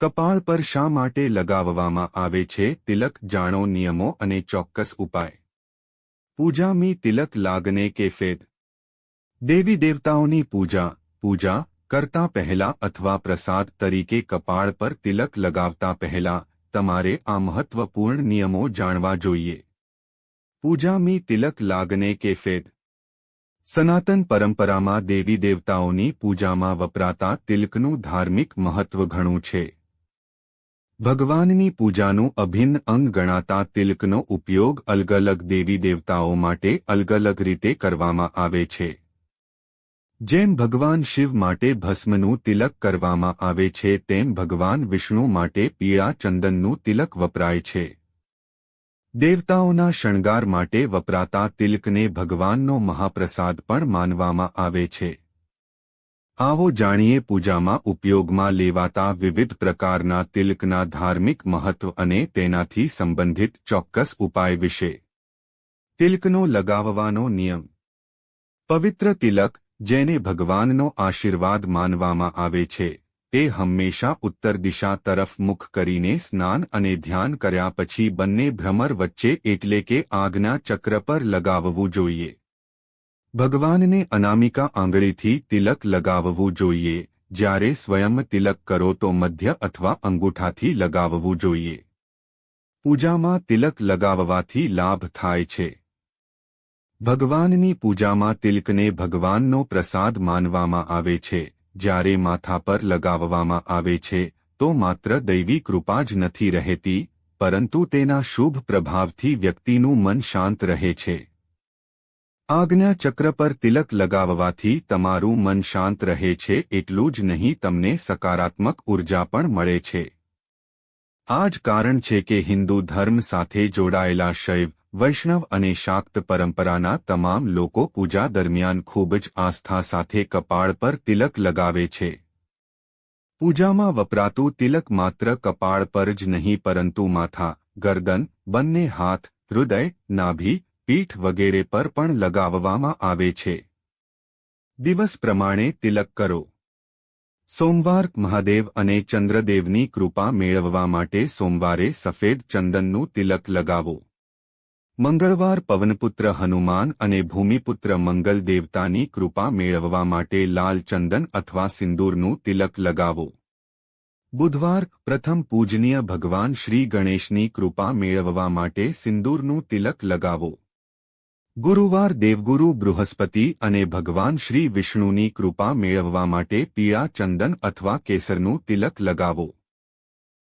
કપાળ પર શા માટે લગાવવામાં આવે છે તિલક? જાણો નિયમો અને ચોક્કસ ઉપાય. પૂજામી તિલક લાગને કે ફેદ. દેવી દેવતાઓની પૂજા કરતા પહેલા અથવા પ્રસાદ તરીકે કપાળ પર તિલક લગાવતા પહેલા તમારે આ મહત્વપૂર્ણ નિયમો જાણવા જોઈએ. પૂજામી તિલક લાગને કે ફેદ. સનાતન પરંપરામાં દેવી દેવતાઓની પૂજામાં વપરાતા તિલકનું ધાર્મિક મહત્વ ઘણું છે. ભગવાનની પૂજાનું અભિન્ન અંગ ગણાતા તિલકનો ઉપયોગ અલગ અલગ દેવી દેવતાઓ માટે અલગ અલગ રીતે કરવામાં આવે છે. જેમ ભગવાન શિવ માટે ભસ્મનું તિલક કરવામાં આવે છે તેમ ભગવાન વિષ્ણુ માટે પીળા ચંદનનું તિલક વપરાય છે. દેવતાઓના શણગાર માટે વપરાતા તિલકને ભગવાનનો મહાપ્રસાદ પણ માનવામાં આવે છે. આવો જાણીએ પૂજામાં ઉપયોગમાં લેવાતા વિવિધ પ્રકારના તિલકના ધાર્મિક મહત્વ અને તેનાથી સંબંધિત ચોક્કસ ઉપાય વિશે. તિલકનો લગાવવાનો નિયમ. પવિત્ર તિલક, જેને ભગવાનનો આશીર્વાદ માનવામાં આવે છે, તે હંમેશા ઉત્તર દિશા તરફ મુખ કરીને સ્નાન અને ધ્યાન કર્યા પછી બંને ભ્રમર વચ્ચે એટલે કે આજ્ઞા ચક્ર પર લગાવવું જોઈએ. ભગવાનને અનામિકા આંગળીથી તિલક લગાવવું જોઈએ. જ્યારે સ્વયં તિલક કરો તો મધ્ય અથવા અંગૂઠાથી લગાવવું જોઈએ. પૂજામાં તિલક લગાવવાથી લાભ થાય છે. ભગવાનની પૂજામાં તિલકને ભગવાનનો પ્રસાદ માનવામાં આવે છે. જ્યારે માથા પર લગાવવામાં આવે છે તો માત્ર દૈવી કૃપા જ નથી રહેતી, પરંતુ તેના શુભ પ્રભાવથી વ્યક્તિનું મન શાંત રહે છે. આજ્ઞા ચક્ર પર તિલક લગાવવાથી તમારું મન શાંત રહે છે. એટલું જ નહીં, તમને સકારાત્મક ઉર્જા પણ મળે છે. આ જ કારણ છે કે હિન્દુ ધર્મ સાથે જોડાયેલા શૈવ, વૈષ્ણવ અને શાક્ત પરંપરાના તમામ લોકો પૂજા દરમિયાન ખૂબ જ આસ્થા સાથે કપાળ પર તિલક લગાવે છે. પૂજામાં વપરાતું તિલક માત્ર કપાળ પર જ નહીં પરંતુ માથા, ગરદન, બંને હાથ, હૃદય, નાભી, પીઠ વગેરે પર પણ લગાવવામાં આવે છે. દિવસ પ્રમાણે તિલક કરો. સોમવાર, મહાદેવ અને ચંદ્રદેવની કૃપા મેળવવા માટે સોમવારે સફેદ ચંદનનું તિલક લગાવો. મંગળવાર, પવનપુત્ર હનુમાન અને ભૂમિપુત્ર મંગલ દેવતાની કૃપા મેળવવા માટે લાલ ચંદન અથવા સિંદૂરનું તિલક લગાવો. બુધવાર, પ્રથમ પૂજનીય ભગવાન શ્રી ગણેશની કૃપા મેળવવા માટે સિંદૂરનું તિલક લગાવો. ગુરુવાર, દેવગુરુ બૃહસ્પતિ અને ભગવાન શ્રી વિષ્ણુની કૃપા મેળવવા માટે પીળા ચંદન અથવા કેસરનું તિલક લગાવો.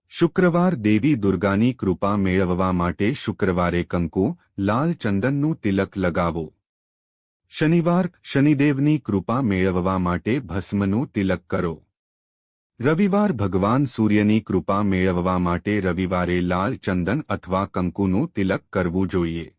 શુક્રવાર, દેવી દુર્ગાની કૃપા મેળવવા માટે શુક્રવારે કંકુ, લાલ ચંદનનું તિલક લગાવો. શનિવાર, શનિદેવની કૃપા મેળવવા માટે ભસ્મનું તિલક કરો. રવિવાર, ભગવાન સૂર્યની કૃપા મેળવવા માટે રવિવારે લાલ ચંદન અથવા કંકુનું તિલક કરવું જોઈએ.